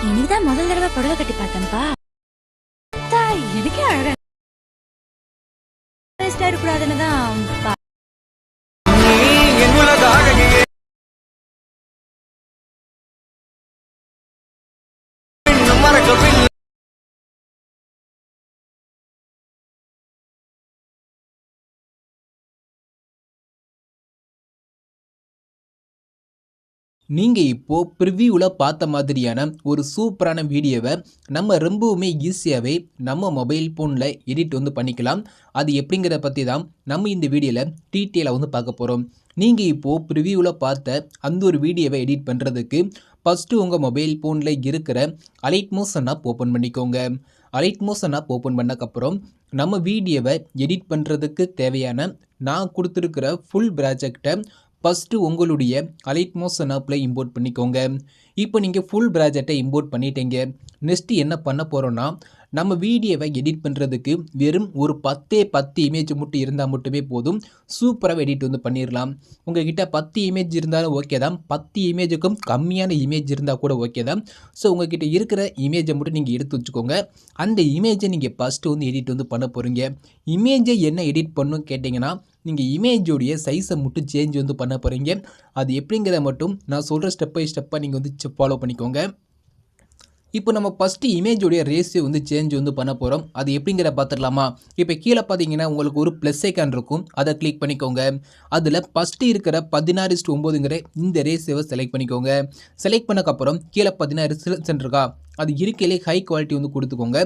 இன்னைக்குதான் முதல் தடவை புடவை கட்டி பார்த்தேன்ப்பா. எனக்கே அழகா இருக்கக்கூடாதுன்னு தான். நீங்கள் இப்போது ப்ரிவியூவில் பார்த்த மாதிரியான ஒரு சூப்பரான வீடியோவை நம்ம ரொம்பவுமே ஈஸியாகவே நம்ம மொபைல் ஃபோனில் எடிட் பண்ணிக்கலாம். அது எப்படிங்கிறத பற்றி தான் நம்ம இந்த வீடியோவில் டீட்டெயிலாக பார்க்க போகிறோம். நீங்கள் இப்போது ப்ரிவியூவில் பார்த்த அந்த ஒரு வீடியோவை எடிட் பண்ணுறதுக்கு ஃபஸ்ட்டு உங்கள் மொபைல் ஃபோனில் இருக்கிற அலைட் மோஷன் ஆப் ஓப்பன் பண்ணிக்கோங்க. அலைட் மோஷன் ஆப் ஓப்பன் பண்ணக்கப்புறம் நம்ம வீடியோவை எடிட் பண்ணுறதுக்கு தேவையான நான் கொடுத்துருக்கிற ஃபுல் ப்ராஜெக்டை ஃபஸ்ட்டு உங்களுடைய அலைட் மோஷன் ஆப்பில் இம்போர்ட் பண்ணிக்கோங்க. இப்போ நீங்கள் ஃபுல் ப்ராஜெக்டை இம்போர்ட் பண்ணிட்டீங்க. நெக்ஸ்ட்டு என்ன பண்ண போகிறோன்னா, நம்ம வீடியோவை எடிட் பண்ணுறதுக்கு வெறும் ஒரு 10 இமேஜ் மட்டும் இருந்தால் மட்டுமே போதும். சூப்பராக எடிட் பண்ணிடலாம். உங்கள்கிட்ட 10 இமேஜ் இருந்தாலும் ஓகே தான். 10 இமேஜுக்கும் கம்மியான இமேஜ் இருந்தால் கூட ஓகே தான். ஸோ உங்கள்கிட்ட இருக்கிற இமேஜை மட்டும் நீங்கள் எடுத்து வச்சுக்கோங்க. அந்த இமேஜை நீங்கள் ஃபஸ்ட்டு எடிட் பண்ண போகிறீங்க. இமேஜை என்ன எடிட் பண்ணணும்னு கேட்டிங்கன்னா, நீங்கள் இமேஜோடைய சைஸை மட்டும் சேஞ்ச் பண்ண போகிறீங்க. அது எப்படிங்கிறத மட்டும் நான் சொல்கிற ஸ்டெப் பை ஸ்டெப்பாக நீங்கள் ஃபாலோ பண்ணிக்கோங்க. இப்போ நம்ம ஃபஸ்ட்டு இமேஜோடைய ரேஷியோ சேஞ்ச் பண்ண போகிறோம். அது எப்படிங்கிற பார்த்துடலாமா? இப்போ கீழே பார்த்தீங்கன்னா உங்களுக்கு ஒரு ப்ளஸ் ஐக்கான் இருக்கும். அதை கிளிக் பண்ணிக்கோங்க. அதில் ஃபஸ்ட்டு இருக்கிற 16:9ங்கிற இந்த ரேஷியோவை செலக்ட் பண்ணிக்கோங்க. செலக்ட் பண்ணக்கப்புறம் கீழே பார்த்தீங்கன்னா ரிசல்ட் இருக்கா, அது இருக்கையிலே ஹை குவாலிட்டி கொடுத்துக்கோங்க.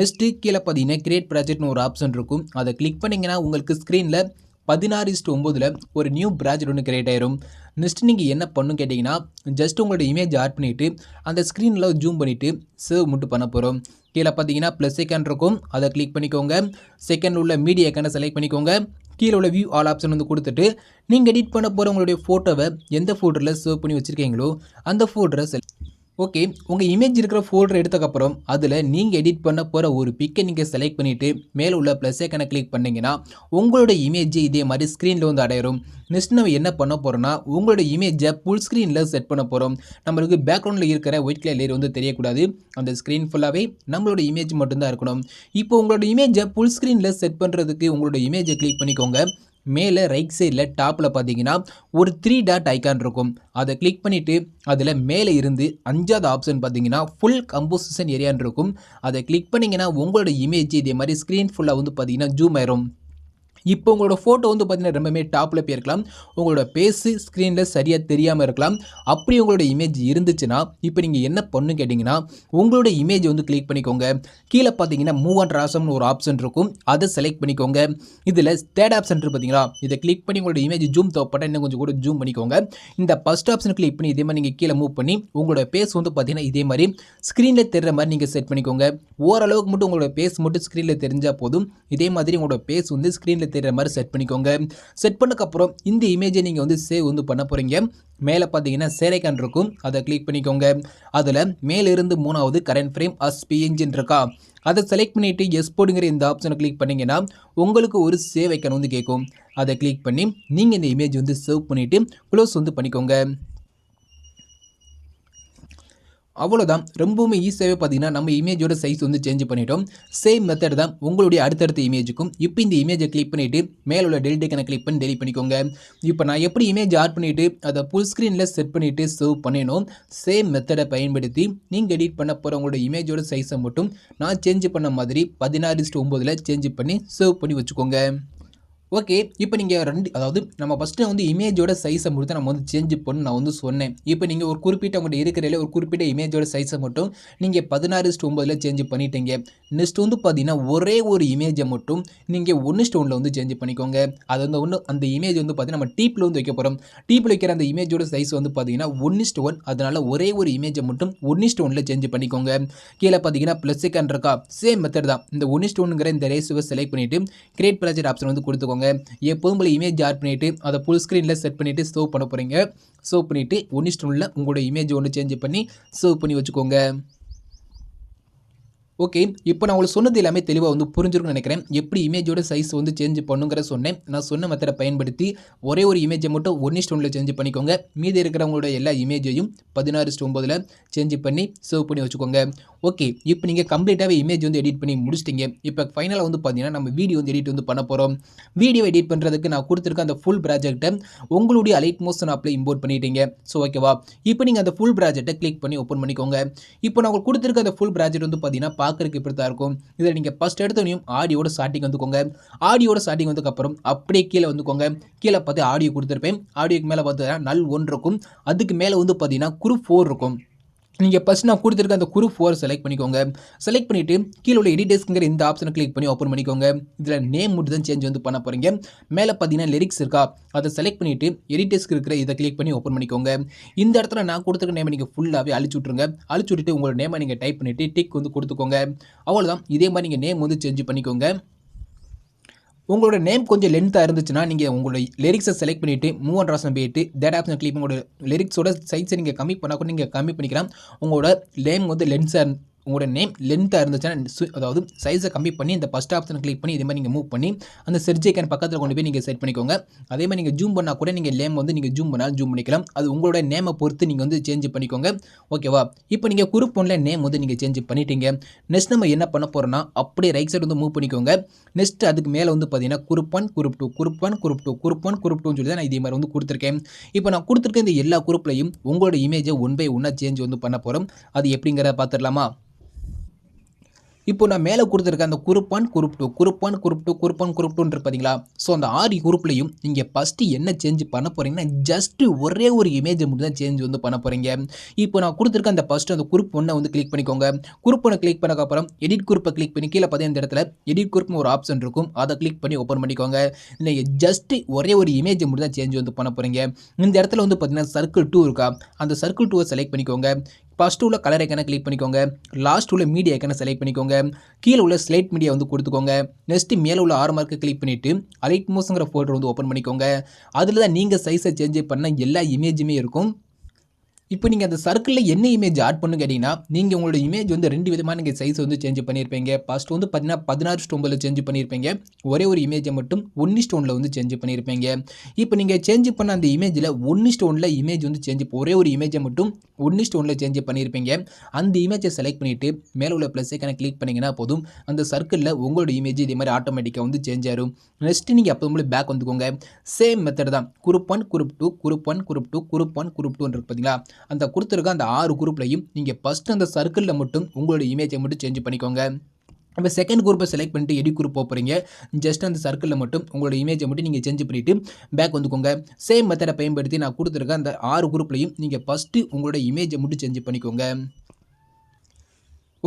நெக்ஸ்ட்டு கீழே பார்த்தீங்கன்னா கிரியேட் ப்ராஜெக்ட்னு ஒரு ஆப்ஷன் இருக்கும். அதை கிளிக் பண்ணிங்கன்னா உங்களுக்கு ஸ்க்ரீனில் 16:9 ஒரு நியூ ப்ராஜெக்ட் கிரியேட் ஆயிரும். நெக்ஸ்ட் நீங்கள் என்ன பண்ணணும் கேட்டிங்கன்னா, ஜஸ்ட் உங்களோட இமேஜ் ஆட் பண்ணிவிட்டு அந்த ஸ்க்ரீனில் ஜூம் பண்ணிவிட்டு சேவ் மட்டும் பண்ண போகிறோம். கீழே பார்த்தீங்கன்னா ப்ளஸ் ஐக்கான் இருக்கும். அதை கிளிக் பண்ணிக்கோங்க. செகண்ட் உள்ள மீடியா ஐக்கானை செலக்ட் பண்ணிக்கோங்க. கீழே உள்ள வியூ ஆல் ஆப்ஷன் கொடுத்துட்டு நீங்கள் எடிட் பண்ண போகிற உங்களுடைய ஃபோட்டோவை எந்த ஃபோல்டரில் சேவ் பண்ணி வச்சுருக்கீங்களோ அந்த ஃபோல்டரை ஓகே, உங்கள் இமேஜ் இருக்கிற ஃபோல்டர் எடுத்தக்கப்புறம் அதில் நீங்கள் எடிட் பண்ண போகிற ஒரு பிக்கை நீங்கள் செலக்ட் பண்ணிவிட்டு மேலே உள்ள ப்ளஸ் ஐக்கானை கிளிக் பண்ணிங்கன்னா உங்களோட இமேஜ் இதே மாதிரி ஸ்க்ரீனில் அடையிடும். நெக்ஸ்ட் நம்ம என்ன பண்ண போகிறோம்னா, உங்களோட இமேஜை ஃபுல் ஸ்க்ரீனில் செட் பண்ண போகிறோம். நம்மளுக்கு பேக்ரவுண்டில் இருக்கிற ஒயிட் கலர் லேயர் தெரியக்கூடாது. அந்த ஸ்க்ரீன் ஃபுல்லாகவே நம்மளோட இமேஜ் மட்டும்தான் இருக்கணும். இப்போ உங்களோட இமேஜை ஃபுல் ஸ்க்ரீனில் செட் பண்ணுறதுக்கு உங்களோட இமேஜை கிளிக் பண்ணிக்கோங்க. மேலே ரைட் சைடில் டாப்பில் பார்த்தீங்கன்னா ஒரு 3 டாட் ஐக்கான் இருக்கும். அதை கிளிக் பண்ணிவிட்டு அதில் மேலே இருந்து 5வது ஆப்ஷன் பார்த்தீங்கன்னா ஃபுல் கம்போசிஷன் ஏரியான்னு இருக்கும். அதை கிளிக் பண்ணிங்கன்னா உங்களோட இமேஜ் இதே மாதிரி ஸ்க்ரீன் ஃபுல்லாக பார்த்தீங்கன்னா ஜூம் ஆயிரும். இப்போ உங்களோட ஃபோட்டோ பார்த்தீங்கன்னா ரொம்பவே டாப்பில் போயிருக்கலாம். உங்களோட பேஸு ஸ்க்ரீனில் சரியாக தெரியாமல் இருக்கலாம். அப்படி உங்களோட இமேஜ் இருந்துச்சுன்னா இப்போ நீங்கள் என்ன பண்ணு கேட்டிங்கன்னா, உங்களோட இமேஜ் கிளிக் பண்ணிக்கோங்க. கீழே பார்த்தீங்கன்னா மூவ் அண்ட் ராசம்னு ஒரு ஆப்ஷன் இருக்கும். அதை செலக்ட் பண்ணிக்கோங்க. இதில் தேர்ட் ஆப்ஷன் இருக்குது பார்த்தீங்களா, இதை கிளிக் பண்ணி உங்களோட இமேஜ் ஜூம் தேவைப்பட்டால் இன்னும் கொஞ்சம் கூட ஜூம் பண்ணிக்கோங்க. இந்த ஃபஸ்ட் ஆப்ஷன் கிளிக் பண்ணி இதே மாதிரி நீங்கள் கீழே மூவ் பண்ணி உங்களோட பேஸ் பார்த்தீங்கன்னா இதே மாதிரி ஸ்க்ரீனில் தெரிகிற மாதிரி நீங்கள் செட் பண்ணிக்கோங்க. ஓரளவுக்கு மட்டும் உங்களோட பேஸ் மட்டும் ஸ்க்ரீனில் தெரிஞ்சால் போதும். இதே மாதிரி உங்களோட பேஸ் ஸ்க்ரீனில் தெரிகிற மாதிரி செட் பண்ணிக்கோங்க. செட் பண்ணக்கப்புறம் இந்த இமேஜை நீங்கள் சேவ் பண்ண போகிறீங்க. மேலே பார்த்தீங்கன்னா ஷேர் ஐக்கான் இருக்கும். அதை கிளிக் பண்ணிக்கோங்க. அதில் மேலிருந்து 3வது கரண்ட் ஃப்ரேம் அஸ் பிஎன்ஜின்னு இருக்கா, அதை செலக்ட் பண்ணிவிட்டு எக்ஸ்போர்ட்டுங்கிற இந்த ஆப்ஷனை கிளிக் பண்ணிங்கன்னா உங்களுக்கு ஒரு சேவ் ஐக்கான் கேட்கும். அதை கிளிக் பண்ணி நீங்கள் இந்த இமேஜ் சேவ் பண்ணிவிட்டு க்ளோஸ் பண்ணிக்கோங்க. அவ்வளோதான். ரொம்பவுமே ஈஸியாகவே பார்த்தீங்கன்னா நம்ம இமேஜோட சைஸ் சேஞ்ச் பண்ணிட்டோம். சேம் மெத்தட் தான் உங்களுடைய அடுத்தடுத்த இமேஜுக்கும். இப்போ இந்த இமேஜை கிளிக் பண்ணிவிட்டு மேலே உள்ள டெலிட் ஐக்கனை கிளிக் பண்ணி டெலிட் பண்ணிக்கோங்க. இப்போ நான் எப்படி இமேஜ் ஆட் பண்ணிவிட்டு அதை ஃபுல் ஸ்க்ரீனில் செட் பண்ணிவிட்டு சேவ் பண்ணினோம், சேம் மெத்தடை பயன்படுத்தி நீங்கள் எடிட் பண்ண போகிற உங்களோட இமேஜோட சைஸை மட்டும் நான் சேஞ்ச் பண்ண மாதிரி 16:9 சேஞ்ச் பண்ணி சேவ் பண்ணி வச்சுக்கோங்க. ஓகே, இப்போ நீங்கள் அதாவது நம்ம ஃபஸ்ட்டு இமேஜோட சைஸை மட்டும் நம்ம சேஞ்ச் பண்ணி நான் சொன்னேன். இப்போ நீங்கள் ஒரு குறிப்பிட்ட உங்கள்கிட்ட இருக்கிறதில்ல ஒரு குறிப்பிட்ட இமேஜோட சைஸை மட்டும் நீங்கள் 16:9 சேஞ்ச் பண்ணிட்டீங்க. நெக்ஸ்ட் பார்த்தீங்கன்னா ஒரே ஒரு இமேஜை மட்டும் நீங்கள் 1:1 சேஞ்ச் பண்ணிக்கோங்க. அது அந்த இமேஜ் பார்த்தீங்கன்னா நம்ம டீப்பில் வைக்க போகிறோம். டீப்பில் வைக்கிற அந்த இமேஜோட சைஸ் பார்த்தீங்கன்னா 1:1. அதனால் ஒரே ஒரு இமேஜை மட்டும் 1:1 சேஞ்ச் பண்ணிக்கோங்க. கீழே பார்த்தீங்கன்னா ப்ளஸ் ஐக்கான் இருக்கா, சேம் மெத்தட் தான். இந்த 1:1ங்கிற இந்த ரேஷியோவை செலக்ட் பண்ணிவிட்டு கிரியேட் ப்ராஜெக்ட் ஆப்ஷன் கொடுத்துக்கோங்க. எப்போதும் போல இமேஜ் ஆட் பண்ணிவிட்டு அதை ஃபுல் ஸ்க்ரீனில் செட் பண்ணிவிட்டு சேவ் பண்ண போகிறீங்க. சேவ் பண்ணிவிட்டு 1:1 உங்களோட இமேஜ் சேஞ்ச் பண்ணி சேவ் பண்ணி வச்சுக்கோங்க. ஓகே, இப்போ நான் உங்களுக்கு சொன்னது எல்லாமே தெளிவாக வந்து புரிஞ்சிருக்கும்னு நினைக்கிறேன். எப்படி இமேஜோட சைஸ் வந்து சேஞ்ச் பண்ணுங்கிற சொன்னேன். நான் சொன்ன மெத்தடை பயன்படுத்தி ஒரே ஒரு இமேஜை மட்டும் 1:1 சேஞ்ச் பண்ணிக்கோங்க. மீதி இருக்கிறவங்களோட எல்லா இமேஜையும் 16:9 சேஞ்ச் பண்ணி சேவ் பண்ணி வச்சுக்கோங்க. ஓகே, இப்போ நீங்கள் கம்ப்ளீட்டாகவே இமேஜ் வந்து எடிட் பண்ணி முடிச்சிட்டிங்க. இப்போ ஃபைனலாக வந்து பார்த்தீங்கன்னா நம்ம வீடியோ வந்து எடிட் வந்து பண்ண போகிறோம். வீடியோ எடிட் பண்ணுறதுக்கு நான் கொடுத்துருக்க அந்த ஃபுல் ப்ராஜெக்ட்டை உங்களுடைய அலைட் மோஷன் ஆப்பில் இம்போர்ட் பண்ணிட்டீங்க. ஸோ ஓகேவா, இப்போ நீங்கள் அந்த ஃபுல் ப்ராஜெக்ட்டை கிளிக் பண்ணி ஓப்பன் பண்ணிக்கோங்க. இப்போ நான் உங்களுக்கு கொடுத்துருக்க அந்த ஃபுல் ப்ராஜெக்ட் வந்து பார்த்தீங்கன்னா பார்க்குறதுக்கு இப்படி தான் இருக்கும். இதில் நீங்கள் ஃபஸ்ட் எடுத்தோனையும் ஆடியோட ஸ்டார்டிங் வந்துக்கோங்க. ஆடியோட ஸ்டார்டிங் வந்ததுக்கப்புறம் அப்படியே கீழே வந்துக்கோங்க. கீழே பார்த்து ஆடியோ கொடுத்துருப்பேன். ஆடியோக்கு மேலே பார்த்தீங்கன்னா நல் 1 இருக்கும். அதுக்கு மேலே வந்து பார்த்தீங்கன்னா குரூப் 4 இருக்கும். நீங்கள் ஃபஸ்ட் நான் கொடுத்துருக்க அந்த குரூப் 4 செலக்ட் பண்ணிக்கோங்க. செலக்ட் பண்ணிவிட்டு கீழே உள்ள எடிட்டர்ஸ்ங்கிற இந்த ஆப்ஷனை கிளிக் பண்ணி ஓப்பன் பண்ணிக்கோங்க. இதில் நேம் மட்டும் தான் சேஞ்ச் வந்து பண்ண போகிறீங்க. மேலே பார்த்தீங்கன்னா லிரிக்ஸ் இருக்கா, அதை செலக்ட் பண்ணிவிட்டு எடிட்டர்ஸ்க்கு இருக்கிற இதை கிளிக் பண்ணி ஓப்பன் பண்ணிக்கோங்க. இந்த இடத்துல நான் கொடுத்துருக்க நேமை நீங்கள் ஃபுல்லாகவே அழிச்சு விட்ருங்க. அழிச்சு விட்டுட்டு உங்களோட நேமை நீங்கள் டைப் பண்ணிவிட்டு டிக் வந்து கொடுத்துக்கோங்க. அவ்வளோதான். இதே மாதிரி நீங்கள் நேம் வந்து சேஞ்ச் பண்ணிக்கோங்க. உங்களோட நேம் கொஞ்சம் லென்த்தாக இருந்துச்சுன்னா நீங்கள் உங்களோட லிரிக்ஸை செலக்ட் பண்ணிவிட்டு மூவ் அண்ட் ஆப்ஷன் போயிட்டு டேட் ஆப்ஷன் கிளிக் உங்களோட லிரிக்ஸோட சைஸை நீங்கள் கம்மி பண்ணால் கூட நீங்கள் கம்மி பண்ணிக்கலாம். உங்களோட நேம் வந்து உங்களோட நேம் லென்த்தாக இருந்துச்சுன்னா அதாவது சைஸை கம்மி பண்ணி இந்த ஃபஸ்ட் ஆப்ஷன் கிளிக் பண்ணி இதே மாதிரி நீங்கள் மூவ் பண்ணி அந்த செர்ச் ஐக்கான் பக்கத்தில் கொண்டு போய் நீங்கள் செட் பண்ணிக்கோங்க. அதே மாதிரி நீங்கள் ஜூம் பண்ணால் கூட நீங்கள் நேம் வந்து நீங்கள் ஜூம் பண்ணாலும் ஜூம் பண்ணிக்கலாம். அது உங்களோட நேமை பொறுத்து நீங்கள் வந்து சேஞ்ச் பண்ணிக்கோங்க. ஓகேவா, இப்போ நீங்கள் குரூப் 1ல நேம் வந்து நீங்கள் சேஞ்ச் பண்ணிட்டீங்க. நெக்ஸ்ட் நம்ம என்ன பண்ண போகிறோம்னா அப்படியே ரைட் சைடு வந்து மூவ் பண்ணிக்கோங்க. நெக்ஸ்ட் அதுக்கு மேலே வந்து பார்த்தீங்கன்னா group 1 group 2 group 1 group 2 group 1 group 2 சொல்லி தான் நான் இதே மாதிரி வந்து கொடுத்துருக்கேன். இப்போ நான் கொடுத்துருக்க இந்த எல்லா குரூப்லையும் உங்களோட இமேஜை 1 by 1 சேஞ்ச் வந்து பண்ண போகிறோம். அது எப்படிங்கிறத பார்த்துடலாமா? இப்போ நான் மேலே கொடுத்துருக்க அந்த group 1 group 2 group 1 group 2 group 1 group 2 பார்த்தீங்களா? ஸோ அந்த 6 குரூப்லையும் நீங்கள் ஃபஸ்ட்டு என்ன சேஞ்ச் பண்ண போகிறீங்கன்னா ஜஸ்ட்டு ஒரே ஒரு இமேஜை மட்டும் தான் சேஞ்ச் வந்து பண்ண போகிறீங்க. இப்போ நான் கொடுத்துருக்க அந்த ஃபஸ்ட்டு அந்த குரூப் 1 வந்து கிளிக் பண்ணிக்கோங்க. குரூப் 1 கிளிக் பண்ணக்கப்புறம் எடிட் குரூப்பை கிளிக் பண்ணி கீழே பார்த்தீங்கன்னா இந்த இடத்துல எடிட் குரூப்னு ஒரு ஆப்ஷன் இருக்கும். அதை கிளிக் பண்ணி ஓப்பன் பண்ணிக்கோங்க. நீங்கள் ஜஸ்ட்டு ஒரே ஒரு இமேஜை மட்டும் தான் சேஞ்ச் வந்து பண்ண போகிறீங்க. இந்த இடத்துல வந்து பார்த்தீங்கன்னா சர்க்கிள் 2 இருக்கா, அந்த சர்க்கிள் 2 செலக்ட் பண்ணிக்கோங்க. ஃபர்ஸ்ட் உள்ள கலர் ஐக்கானை கிளிக் பண்ணிக்கோங்க. லாஸ்ட் உள்ள மீடியா ஐக்கானை செலக்ட் பண்ணிக்கோங்க. கீழே உள்ள ஸ்லைட் மீடியா வந்து கொடுத்துக்கோங்க. நெக்ஸ்ட் மேலே உள்ள ஆறு மார்க்கை கிளிக் பண்ணிவிட்டு அலைட் மோஷன்ங்கிற ஃபோல்டர் வந்து ஓப்பன் பண்ணிக்கோங்க. அதில் தான் நீங்கள் சைஸை சேஞ்ச் பண்ண எல்லா இமேஜுமே இருக்கும். இப்போ நீங்கள் அந்த சர்க்கிளில் என்ன இமேஜ் ஆட் பண்ணு கேட்டிங்கன்னா நீங்கள் உங்களோட இமேஜ் வந்து 2 விதமாக நீங்கள் சைஸ் வந்து சேஞ்ச் பண்ணியிருப்பீங்க. ஃபர்ஸ்ட் வந்து பார்த்தீங்கன்னா 16:9 சேஞ்ச் பண்ணியிருப்பீங்க. ஒரே ஒரு இமேஜை மட்டும் 1:1 வந்து சேஞ்ச் பண்ணியிருப்பீங்க. இப்போ நீங்கள் சேஞ்ச் பண்ண அந்த இமேஜில் 1:1 இமேஜ் வந்து ஒரே ஒரு இமேஜை மட்டும் 1:1 சேஞ்ச் பண்ணியிருப்பீங்க. அந்த இமேஜை செலக்ட் பண்ணிவிட்டு மேலே உள்ள ப்ளஸ் ஐக்கானை கிளிக் பண்ணிங்கன்னா போதும் அந்த சர்க்கிளில் உங்களோட இமேஜ் இதே மாதிரி ஆட்டோமேட்டிக்காக வந்து சேஞ்ச் ஆகும். நெக்ஸ்ட் நீங்கள் அப்போ உங்களுக்கு பேக் வந்துக்கோங்க. சேம் மெத்தட் தான். Group 1 group 2 group 1 group 2 group 1 group 2 இருக்கு பார்த்தீங்களா? அந்த கொடுத்துருக்க அந்த 6 குரூப்லையும் நீங்கள் ஃபஸ்ட் அந்த சர்க்கிளில் மட்டும் உங்களோட இமேஜை மட்டும் சேஞ்ச் பண்ணிக்கோங்க. இப்போ செகண்ட் குரூப்பை செலக்ட் பண்ணிட்டு எடிட் குரூப் போகிறீங்க. ஜஸ்ட் அந்த சர்க்கிளில் மட்டும் உங்களோட இமேஜை மட்டும் நீங்கள் சேஞ்ச் பண்ணிவிட்டு பேக் வந்துக்கோங்க. சேம் மெத்தடை பயன்படுத்தி நான் கொடுத்துருக்க அந்த 6 குரூப்லையும் நீங்கள் ஃபஸ்ட்டு உங்களோட இமேஜை மட்டும் சேஞ்ச் பண்ணிக்கோங்க.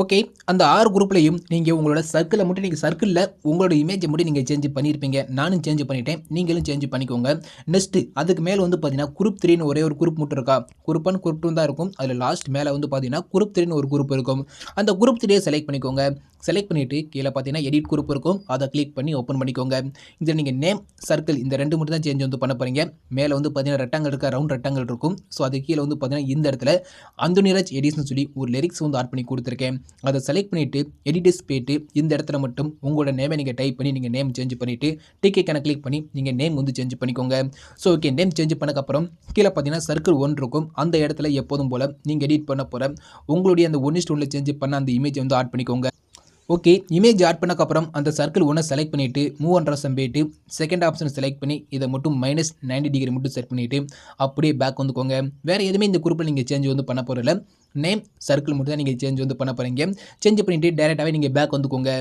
ஓகே, அந்த 6 குரூப்லையும் நீங்கள் உங்களோட சர்க்கிளில் மட்டும் சர்க்கிளில் உங்களோட இமேஜை மட்டும் நீங்கள் சேஞ்ச் பண்ணியிருப்பீங்க. நானும் சேஞ்ச் பண்ணிட்டேன், நீங்களும் சேஞ்ச் பண்ணிக்கோங்க. நெக்ஸ்ட்டு அதுக்கு மேலே வந்து பார்த்தீங்கன்னா குரூப் 3ன்னு ஒரே ஒரு குரூப் மட்டும் இருக்கா, குரூப் 1 குரூப் 2 தான் இருக்கும். அதில் லாஸ்ட் மேலே வந்து பார்த்தீங்கன்னா குரூப் 3ன்னு ஒரு குரூப் இருக்கும். அந்த குரூப் 3 செலக்ட் பண்ணிக்கோங்க. செலக்ட் பண்ணிவிட்டு கீழே பார்த்தீங்கன்னா எடிட் குரூப் இருக்கும். அதை கிளிக் பண்ணி ஓப்பன் பண்ணிக்கோங்க. இதில் நீங்கள் நேம் சர்க்கிள் இந்த 2 மட்டும் தான் சேஞ்ச் வந்து பண்ண போகிறீங்க. மேலே வந்து பார்த்தீங்கன்னா ரெக்டாங்கிள் இருக்க ரவுண்ட் ரெக்டாங்கிள் இருக்கும். ஸோ அது கீழே வந்து பார்த்தீங்கன்னா இந்த இடத்துல அந்தோனிராஜ் எடிட்ஸ்னு சொல்லி ஒரு லிரிக்ஸ் வந்து ஆட் பண்ணி கொடுத்துருக்கேன். அதை செலக்ட் பண்ணிவிட்டு எடிட்டர்ஸ் போய்ட்டு இந்த இடத்துல மட்டும் உங்களோட நேமை நீங்கள் டைப் பண்ணி நீங்கள் நேம் சேஞ்ச் பண்ணிவிட்டு டிக்கெட்டான கிளிக் பண்ணி நீங்கள் நேம் வந்து சேஞ்ச் பண்ணிக்கோங்க. ஸோ ஓகே, நேம் சேஞ்ச் பண்ணக்கப்புறம் கீழே பார்த்தீங்கன்னா சர்க்கிள் 1 இருக்கும். அந்த இடத்துல எப்போதும் போல் நீங்கள் எடிட் பண்ண போகிற உங்களுடைய அந்த 1:1 சேஞ்ச் பண்ண அந்த இமேஜை வந்து ஆட் பண்ணிக்கோங்க. ஓகே, இமேஜ் ஆட் பண்ணக்கப்புறம் அந்த சர்க்கிள் 1 செலக்ட் பண்ணிவிட்டு மூவ் அண்ட் ஆப்ஷன் போயிட்டு செகண்ட் ஆப்ஷன் செலக்ட் பண்ணி இதை மட்டும் -90 டிகிரி மட்டும் செட் பண்ணிவிட்டு அப்படியே பேக் வந்துக்கோங்க. வேறு எதுவுமே இந்த குரூப்பில் நீங்கள் சேஞ்ச் வந்து பண்ண போகிறதில்ல. நேம் சர்க்கிள் மட்டும் தான் நீங்கள் சேஞ்ச் வந்து பண்ண போகிறீங்க. சேஞ்ச் பண்ணிவிட்டு டேரெக்டாகவே நீங்கள் பேக் வந்துக்கோங்க.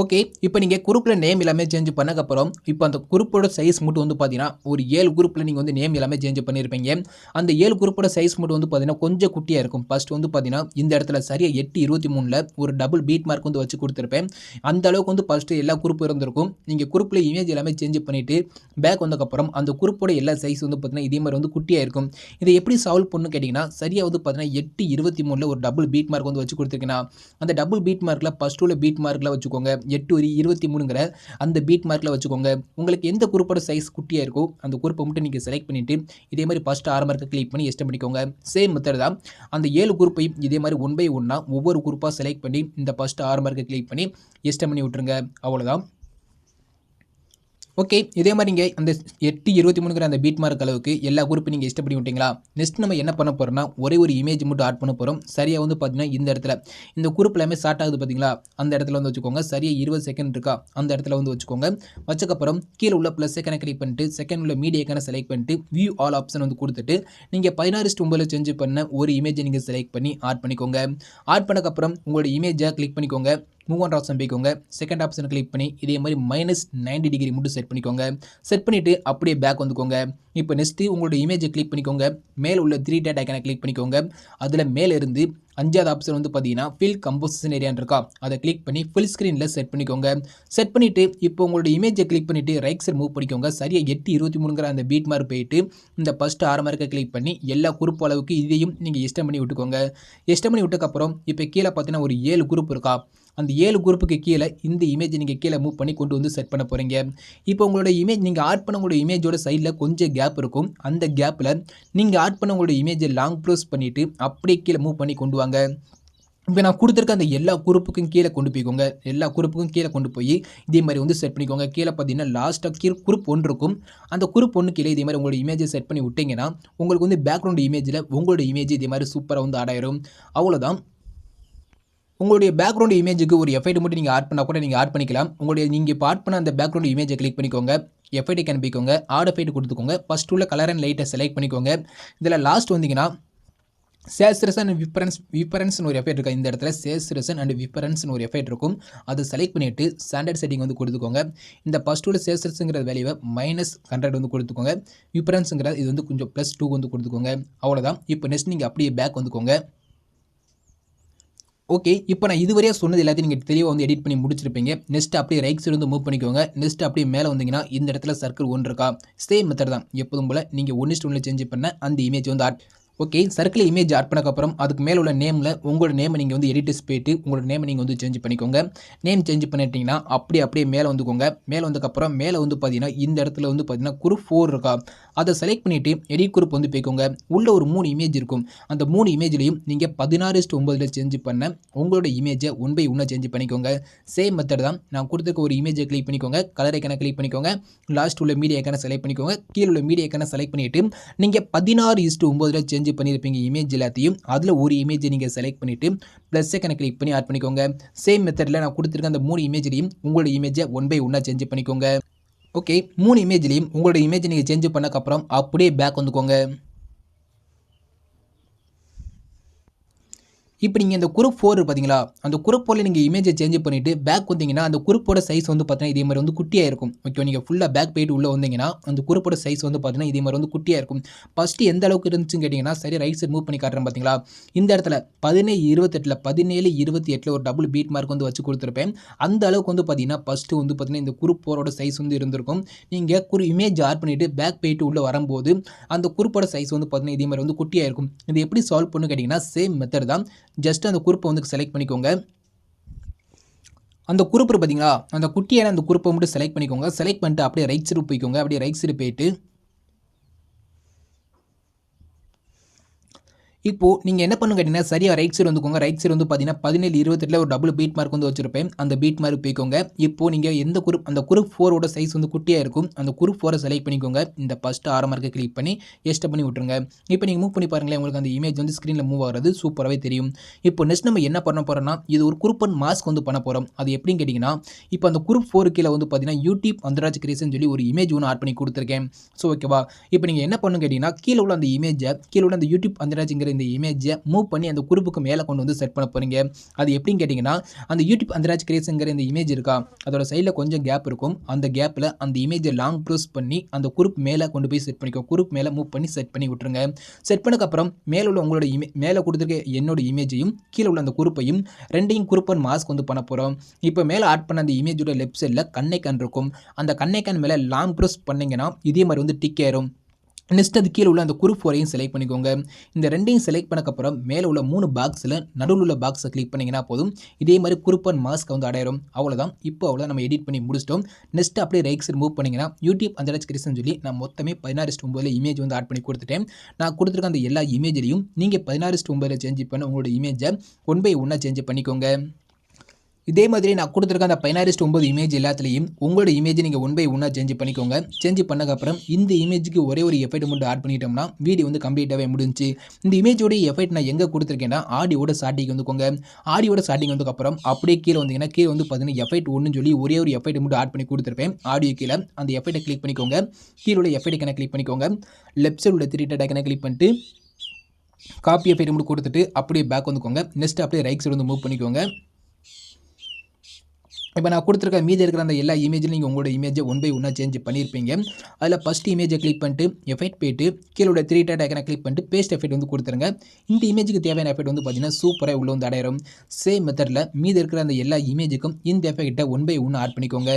ஓகே, இப்போ நீங்கள் குரூப்பில் நேம் எல்லாமே சேஞ்ச் பண்ணக்கப்புறம் இப்போ அந்த குரூப்போட சைஸ் மட்டும் வந்து பார்த்தீங்கன்னா ஒரு 7 குரூப்பில் நீங்கள் வந்து நேம் எல்லாமே சேஞ்ச் பண்ணியிருப்பீங்க. அந்த 7 குரூப்போட சைஸ் மட்டும் வந்து பார்த்தீங்கன்னா கொஞ்சம் குட்டியாக இருக்கும். ஃபஸ்ட் வந்து பார்த்தீங்கன்னா இந்த இடத்துல சரியாக 8:23ல் ஒரு டபுள் பீட் மார்க் வந்து வச்சு கொடுத்துருப்பேன். அந்த அளவுக்கு வந்து ஃபஸ்ட்டு எல்லா குரூப்பும் இருந்திருக்கும். நீங்கள் குரூப்பில் இமேஜ் எல்லாமே சேஞ்ச் பண்ணிவிட்டு பேக் வந்ததுக்கப்புறம் அந்த குரூப்போட எல்லா சைஸ் வந்து பார்த்தீங்கன்னா இதே மாதிரி வந்து குட்டியாக இருக்கும். இதை எப்படி சால்வ் பண்ணணும்னு கேட்டிங்கன்னா சரியாக வந்து பார்த்தீங்கன்னா 8:23ல் ஒரு டபுள் பீட் மார்க் வந்து வச்சு கொடுத்துருக்கேன்னா அந்த டபுள் பீட் மார்க்கில் ஃபஸ்ட் உள்ள பீட் மார்க்கில் வச்சுக்கோங்க. 8 ஒரு 23ங்கிற அந்த பீட் மார்க்கில் வச்சுக்கோங்க. உங்களுக்கு எந்த குரூப்போட சைஸ் குட்டியாக இருக்கோ அந்த குரூப்பை மட்டும் நீங்கள் செலக்ட் பண்ணிவிட்டு இதே மாதிரி ஃபஸ்ட்டு ஆரம்ப இருக்க கிளிக் பண்ணி எஸ்டம் பண்ணிக்கோங்க. சேம் மெத்தட் தான். அந்த 7 குரூப்பையும் இதே மாதிரி 1 பை 1 ஒவ்வொரு குரூப்பாக செலக்ட் பண்ணி இந்த ஃபஸ்ட்டு ஆரம்ப இருக்க கிளிக் பண்ணி எஸ்டம் பண்ணி விட்டுருங்க. அவ்வளோதான். ஓகே, இதே மாதிரி நீங்கள் அந்த 8:23ங்கிற அந்த பீட் மார்க் அளவுக்கு எல்லா குரூப்பையும் நீங்கள் இஷ்டம் பண்ணி விட்டீங்களா? நெக்ஸ்ட் நம்ம என்ன பண்ண போகிறோம்னா ஒரே ஒரு இமேஜ் மட்டும் ஆட் பண்ண போகிறோம். சரியாக வந்து பார்த்தீங்கன்னா இந்த இடத்துல இந்த குரூப் எல்லாமே ஸ்டார்ட் ஆகுது பார்த்தீங்களா? அந்த இடத்துல வந்து வச்சுக்கோங்க. சரியாக 20 செகண்ட் இருக்கா? அந்த இடத்துல வந்து வச்சுக்கோங்க. வச்சக்கப்புறம் கீழே உள்ள ப்ளஸ் ஐக்கானை கிளிக் பண்ணிட்டு செகண்ட் உள்ள மீடியா ஐக்கானை செலக்ட் பண்ணிட்டு வியூ ஆல் ஆப்ஷன் வந்து கொடுத்துட்டு நீங்கள் 16:9 சேஞ்ச் பண்ண ஒரு இமேஜை நீங்கள் செலக்ட் பண்ணி ஆட் பண்ணிக்கோங்க. ஆட் பண்ணக்கப்புறம் உங்களோட இமேஜை கிளிக் பண்ணிக்கோங்க. மூவ் ஆன் ஆப்ஷன் போய்க்கோங்க. செகண்ட் ஆப்ஷன் கிளிக் பண்ணி இதே மாதிரி -90 டிகிரி மட்டும் செட் பண்ணிக்கோங்க. செட் பண்ணிவிட்டு அப்படியே பேக் வந்துக்கோங்க. இப்போ நெக்ஸ்ட்டு உங்களோட இமேஜை கிளிக் பண்ணிக்கோங்க. மேலே உள்ள 3 டாட் ஐக்கானை கிளிக் பண்ணிக்கோங்க. அதில் மேலே இருந்து 5வது ஆப்ஷன் வந்து பார்த்தீங்கன்னா ஃபில் கம்போசிஷன் ஏரியான்னு இருக்கா? அதை கிளிக் பண்ணி ஃபுல் ஸ்க்ரீனில் செட் பண்ணிக்கோங்க. செட் பண்ணிவிட்டு இப்போ உங்களோட இமேஜை கிளிக் பண்ணிவிட்டு ரைட் சைடு மூவ் பண்ணிக்கோங்க. சரியாக 8:23ங்கிற அந்த பீட் மார்க் போயிட்டு இந்த ஃபஸ்ட்டு ஆரம்ப இருக்க கிளிக் பண்ணி எல்லா குரூப் அளவுக்கு இதையும் நீங்கள் எஸ்டம் பண்ணி விட்டுக்கோங்க. எஸ்டம் பண்ணி விட்டக்கப்புறம் இப்போ கீழே பார்த்தீங்கன்னா ஒரு 7 குரூப் இருக்கா? அந்த 7 குரூப்புக்கு கீழே இந்த இமேஜ் நீங்கள் கீழே மூவ் பண்ணி கொண்டு வந்து செட் பண்ண போகிறீங்க. இப்போ உங்களோட இமேஜ் நீங்கள் ஆட் பண்ண உங்களோட இமேஜோட சைடில் கொஞ்சம் கேப் இருக்கும். அந்த கேப்பில் நீங்கள் ஆட் பண்ண உங்களோட இமேஜை லாங் ப்ரெஸ் பண்ணிவிட்டு அப்படியே கீழே மூவ் பண்ணி கொண்டு வாங்க. இப்போ நான் கொடுத்துருக்க அந்த எல்லா குரூப்புக்கும் கீழே கொண்டு போய்க்கோங்க. எல்லா குரூப்புக்கும் கீழே கொண்டு போய் இதே மாதிரி வந்து செட் பண்ணிக்கோங்க. கீழே பார்த்தீங்கன்னா லாஸ்ட்டாக குரூப் 1 இருக்கும். அந்த குரூப் 1 கீழே இதே மாதிரி உங்களோட இமேஜை செட் பண்ணி விட்டிங்கன்னா உங்களுக்கு வந்து பேக்ரவுண்ட் இமேஜில் உங்களோட இமேஜ் இதே மாதிரி சூப்பராக வந்து ஆட் ஆயிரும். அவ்வளோதான். உங்களுடைய பேக்ரவுண்ட் இமேஜுக்கு ஒரு எஃபெக்ட் மட்டும் நீங்கள் ஆட் பண்ணால் கூட நீங்கள் ஆட் பண்ணிக்கலாம். நீங்கள் இப்போ ஆட் பண்ண அந்த பேக்ரவுண்ட் இமேஜை கிளிக் பண்ணிக்கோங்க. எஃபெக்ட் அனுப்பிக்கோங்க. ஆட் எஃபெக்ட் கொடுத்துக்கோங்க. ஃபஸ்ட் உள்ள கலர் அண்ட் லைட்டை செலக்ட் பண்ணிக்கோங்க. இதில் லாஸ்ட் வந்தீங்கன்னா சேச்சுரேஷன் அண்ட் விப்பரன்ஸ்னு ஒரு எஃபெக்ட் இருக்குது. இந்த இடத்துல சேச்சுரேஷன் அண்ட் விப்பரன்ஸ்னு ஒரு எஃபெக்ட் இருக்கும். அதை செலக்ட் பண்ணிவிட்டு ஸ்டாண்டர்ட் செட்டிங் வந்து கொடுத்துக்கோங்க. இந்த ஃபஸ்ட் உள்ள சேச்சுரேஷனுங்கிற வேல்யூவை -100 வந்து கொடுத்துக்கோங்க. விப்பரன்ஸுங்கிற இது வந்து கொஞ்சம் +2 வந்து கொடுத்துக்கோங்க. அவ்வளோதான். இப்போ நெக்ஸ்ட் நீங்கள் அப்படியே பேக் வந்துக்கோங்க. ஓகே, இப்போ நான் இதுவரையாக சொன்னது எல்லாத்தையும் நீங்கள் தெளிவாக வந்து எடிட் பண்ணி முடிச்சிருப்பீங்க. நெக்ஸ்ட் அப்படியே ரைட் சைடு வந்து மூவ் பண்ணிக்கோங்க. நெக்ஸ்ட் அப்படியே மேலே வந்தீங்கன்னா இந்த இடத்துல சர்க்கிள் 1 இருக்கா? சேம் மெத்தட் தான். எப்போதும் போல் நீங்கள் 1:1 சேஞ்ச் பண்ண அந்த இமேஜ் வந்து ஓகே, சர்க்கிள் இமேஜ் ஆட் பண்ணக்கப்புறம் அதுக்கு மேலே உள்ள நேமில் உங்களோட நேமை நீங்கள் வந்து எடிட்டர்ஸ் போய்ட்டு உங்களோட நேமை நீங்கள் வந்து சேஞ்ச் பண்ணிக்கோங்க. நேம் சேஞ்ச் பண்ணிட்டீங்கன்னா அப்படியே மேலே வந்துக்கோங்க. மேலே வந்ததுக்கப்புறம் மேலே வந்து பார்த்தீங்கன்னா இந்த இடத்துல வந்து பார்த்தீங்கன்னா குரூப் 4 இருக்கா? அதை செலக்ட் பண்ணிவிட்டு எடிட் குரூப் வந்து போய்க்கோங்க. உள்ள ஒரு 3 இமேஜ் இருக்கும். அந்த 3 இமேஜ்லையும் நீங்கள் 16:9 சேஞ்ச் பண்ண உங்களோட இமேஜை 1 பை 1 சேஞ்ச் பண்ணிக்கோங்க. சேம் மெத்தட் தான். நான் கொடுத்துருக்க ஒரு இமேஜை கிளிக் பண்ணிக்கோங்க. கலர் ஐக்கானை கிளிக் பண்ணிக்கோங்க. லாஸ்ட் உள்ள மீடியா ஐக்கானை செலக்ட் பண்ணிக்கோங்க. கீழே உள்ள மீடியா ஐக்கானை செலக்ட் பண்ணிவிட்டு நீங்கள் 16:9 சேஞ்ச் பண்ணியிருப்பீங்க இமேஜ் எல்லாத்தையும். அதில் ஒரு இமேஜை நீங்கள் செலக்ட் பண்ணிவிட்டு ப்ளஸ் ஐக்கானை கிளிக் பண்ணி ஆட் பண்ணிக்கோங்க. சேம் மெத்தடில் நான் கொடுத்துருக்க அந்த 3 இமேஜ்லையும் உங்களோட இமேஜை 1 பை 1 சேஞ்ச் பண்ணிக்கோங்க. ஓகே, 3 இமேஜ்லையும் உங்களோட இமேஜை நீங்கள் சேஞ்ச் பண்ணக்கப்புறம் அப்படியே பேக் வந்துக்கோங்க. இப்போ நீங்கள் இந்த குரூப் 4 பார்த்தீங்களா? அந்த குரூப் 4ல் நீங்கள் இமேஜை சேஞ்ச் பண்ணிவிட்டு பேக் வந்தீங்கன்னா அந்த குரூப்போட சைஸ் வந்து பார்த்தீங்கன்னா இதே மாதிரி வந்து குட்டியாக இருக்கும். ஓகே, நீங்கள் ஃபுல்லாக பேக் போயிட்டு உள்ளே வந்தீங்கன்னா அந்த குரூப்போட சைஸ் வந்து பார்த்தீங்கன்னா இதே மாதிரி வந்து குட்டியாக இருக்கும். ஃபஸ்ட்டு எந்த அளவுக்கு இருந்துச்சுன்னு கேட்டிங்கன்னா சரி ரைட் சைடு மூவ் பண்ணி காட்டுறேன் பார்த்தீங்களா? இந்த இடத்துல 17:28 17:28 ஒரு டபுள் பீட் மார்க் வந்து வச்சு கொடுத்துருப்பேன். அந்த அளவுக்கு வந்து பார்த்தீங்கன்னா ஃபஸ்ட்டு வந்து பார்த்தீங்கன்னா இந்த குரூப் 4ஓட சைஸ் வந்து இருந்திருக்கும். நீங்கள் இமேஜ் ஆட் பண்ணிவிட்டு பேக் போயிட்டு உள்ளே வரும்போது அந்த குரூப்போட சைஸ் வந்து பார்த்தீங்கன்னா இதே மாதிரி வந்து குட்டியாக இருக்கும். இது எப்படி சால்வ் பண்ணு கேட்டிங்கன்னா சேம் மெத்தட் தான். ஜஸ்ட் அந்த குரூப்பை வந்து செலக்ட் பண்ணிக்கோங்க. அந்த குரூப் பார்த்தீங்களா? அந்த குட்டியான அந்த குரூப்பை மட்டும் செலக்ட் பண்ணிக்கோங்க. செலக்ட் பண்ணிட்டு அப்படியே ரைட் சைடு போய்க்கோங்க. அப்படியே ரைட் சைடு போயிட்டு இப்போது நீங்கள் என்ன பண்ணு கேட்டிங்கன்னா சரியாக ரைட் சைடு வந்துக்கோங்க. ரைட் சைடு வந்து பார்த்தீங்கன்னா 17:28 ஒரு டபுள் பீட் மார்க் வந்து வச்சிருப்பேன். அந்த பீட் மார்க் போய்க்கோங்க. இப்போது நீங்கள் எந்த குரூப் அந்த குரூப் 4ஓட சைஸ் வந்து குட்டியாக இருக்கும். அந்த குரூப் 4 செலக்ட் பண்ணிக்கோங்க. இந்த ஃபஸ்ட்டு ஆரம்ப இருக்க கிளிக் பண்ணி எஸ்ட் பண்ணி விட்டுருங்க. இப்போ நீங்கள் மூவ் பண்ணி பாருங்களேன், உங்களுக்கு அந்த இமேஜ் வந்து ஸ்க்ரீனில் மூவ் ஆகிறது சூப்பராகவே தெரியும். இப்போ நெக்ஸ்ட் நம்ம என்ன பண்ண போகிறோம்னா இது ஒரு குரூப் 1 மாஸ்க் வந்து பண்ண போகிறோம். அது எப்படின்னு கேட்டிங்கன்னா இப்போ அந்த குரூப் 4 கீழே வந்து பார்த்தீங்கன்னா யூடியூப் அந்தராஜ் கிரியேஷன் சொல்லி ஒரு இமேஜ் ஒன்று ஆட் பண்ணி கொடுத்துருக்கேன். ஸோ ஓகேவா? இப்போ நீங்கள் என்ன பண்ணு கேட்டிங்கன்னா கீழே உள்ள அந்த இமேஜை கீழே உள்ள அந்த யூடியூப் அந்தராஜ்ங்கிற இந்த இமேஜை மூவ் பண்ணி அந்த குரூப்புக்கு மேலே கொண்டு வந்து செட் பண்ண போகிறீங்க. அது எப்படின்னு கேட்டிங்கன்னா அந்த யூடியூப் அந்தராஜ் கிரியேஷன்ங்கிற இந்த இமேஜ் இருக்கா? அதோட சைடில் கொஞ்சம் கேப் இருக்கும். அந்த கேப்பில் அந்த இமேஜை லாங் ப்ரெஸ் பண்ணி அந்த குரூப் மேலே கொண்டு போய் செட் பண்ணிக்கோ. குரூப் மேலே மூவ் பண்ணி செட் பண்ணி விட்டுருங்க. செட் பண்ணக்கப்புறம் மேலே உள்ள உங்களோட மேலே கொடுத்துருக்க என்னோட இமேஜையும் கீழே உள்ள அந்த குரூப்பையும் ரெண்டையும் குரூப் 1 மாஸ்க் வந்து பண்ண போகிறோம். இப்போ மேலே ஆட் பண்ண அந்த இமேஜோட லெஃப்ட் சைடில் கண்ணைக்கான் இருக்கும். அந்த கண்ணைக்கான் மேலே லாங் ப்ரெஸ் பண்ணிங்கன்னா இதே மாதிரி வந்து டிக் ஆயிரும். நெக்ஸ்ட் அது கீழே உள்ள அந்த குரூப் வரையும் செலக்ட் பண்ணிக்கோங்க. இந்த ரெண்டையும் செலக்ட் பண்ணக்கப்புறம் மேலே உள்ள 3 பாக்ஸில் நடுவில் உள்ள பாக்ஸை கிளிக் பண்ணிங்கன்னா போதும். இதே மாதிரி குரூப் அண்ட் மாஸ்க் வந்து அடையிடும். அவ்வளோதான். இப்போ அவ்வளோ நம்ம எடிட் பண்ணி முடிச்சிட்டோம். நெக்ஸ்ட் அப்படியே ரைட் சைடு மூவ் பண்ணிங்கன்னா யூடியூப் அந்த கிரியேஷன் சொல்லி நான் மொத்தமே 16:9 இமேஜ் வந்து ஆட் பண்ணி கொடுத்துட்டேன். நான் கொடுத்துருக்க அந்த எல்லா இமேஜ்லையும் நீங்கள் 16:9 சேஞ்ச் பண்ண உங்களோட இமேஜை 1 by 1 சேஞ்ச் பண்ணிக்கோங்க. இதே மாதிரி நான் கொடுத்துருக்க அந்த 16:9 இமேஜ் எல்லாத்துலேயும் உங்களோட இமேஜ் நீங்கள் 1 by 1 சேஞ்ச் பண்ணிக்கோங்க. சேஞ்ச் பண்ணக்கப்புறம் இந்த இமேஜுக்கு ஒரே ஒரு எஃபெக்ட் மட்டும் ஆட் பண்ணிட்டோம்னா வீடியோ வந்து கம்ப்ளீட்டாகவே முடிஞ்சு. இந்த இமேஜோட எஃபெக்ட் நான் எங்கே கொடுத்துருக்கேன்னா ஆடியோட ஸ்டார்டிங் வந்துக்கோங்க. ஆடியோட ஸ்டார்டிங் வந்ததுக்கப்புறம் அப்படியே கீழே வந்தீங்கன்னா கீழே வந்து பார்த்தீங்கன்னா எஃபெக்ட் ஒன்றுன்னு சொல்லி ஒரே ஒரு எஃபெக்ட் மட்டும் ஆட் பண்ணி கொடுத்துருப்பேன். ஆடியோ கீழே அந்த எஃபெக்ட்டை கிளிக் பண்ணிக்கோங்க. கீழே உள்ள எஃபெக்ட் கிளிக் பண்ணிக்கோங்க. லெஃப்ட் சைடு உள்ள 3 டாட் ஐக்கனை கிளிக் பண்ணிட்டு காப்பி எஃபெக்ட் மட்டும் கொடுத்துட்டு அப்படியே பேக் வந்துக்கோங்க. நெக்ஸ்ட் அப்படியே ரைட் சைடு வந்து மூவ் பண்ணிக்கோங்க. இப்போ நான் கொடுத்துருக்க மீதி இருக்கிற அந்த எல்லா இமேஜிலும் நீங்கள் உங்களோட இமேஜை 1 by 1 சேஞ்ச் பண்ணியிருப்பீங்க. அதில் ஃபஸ்ட் இமேஜை கிளிக் பண்ணிட்டு எஃபெக்ட் போய்ட்டு கீழே 3 டாட் ஐக்கனை கிளிக் பண்ணிட்டு பேஸ்ட் எஃபெக்ட் வந்து கொடுத்துருங்க. இந்த இமேஜுக்கு தேவையான எஃபெக்ட் வந்து பார்த்தீங்கன்னா சூப்பராக உள்ள வந்து அடையிடும். சேம் மெத்தடில் மீதி இருக்கிற அந்த எல்லா இமேஜுக்கும் இந்த எஃபெக்ட்டை 1 by 1 ஆட் பண்ணிக்கோங்க.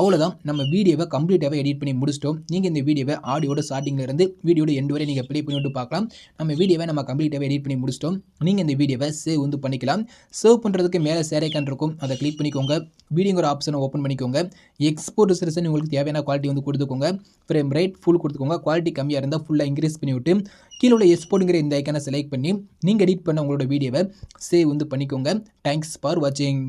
அவ்வளோதான். நம்ம வீடியோவை கம்ப்ளீட்டாகவே எடிட் பண்ணி முடிச்சிட்டோம். நீங்கள் இந்த வீடியோவை ஆடியோட ஸ்டார்டிங்லேருந்து வீடியோட எண்டு வரை நீங்கள் ப்ளே பண்ணிவிட்டு பார்க்கலாம். நம்ம வீடியோவை நம்ம கம்ப்ளீட்டாகவே எடிட் பண்ணி முடிச்சிட்டோம். நீங்கள் இந்த வீடியோவை சேவ் வந்து பண்ணிக்கலாம். சேவ் பண்ணுறதுக்கு மேலே சேர் ஐக்கான் இருக்கும், அதை கிளிக் பண்ணிக்கோங்க. வீடியோங்கிற ஆப்ஷனை ஓப்பன் பண்ணிக்கோங்க. எக்ஸ்போர்ட் ரெசல்யூஷன் உங்களுக்கு தேவையான குவாலிட்டி வந்து கொடுத்துக்கோங்க. ஃப்ரேம் ரேட் ஃபுல் கொடுத்துக்கோங்க. குவாலிட்டி கம்மியாக இருந்தால் ஃபுல்லாக இன்க்ரீஸ் பண்ணி விட்டு கீழே உள்ள எக்ஸ்போர்ட்டுங்கிற இந்த ஐக்கானை செலக்ட் பண்ணி நீங்கள் எடிட் பண்ண உங்களோட வீடியோவை சேவ் வந்து பண்ணிக்கோங்க. தேங்க்ஸ் ஃபார் வாட்சிங்.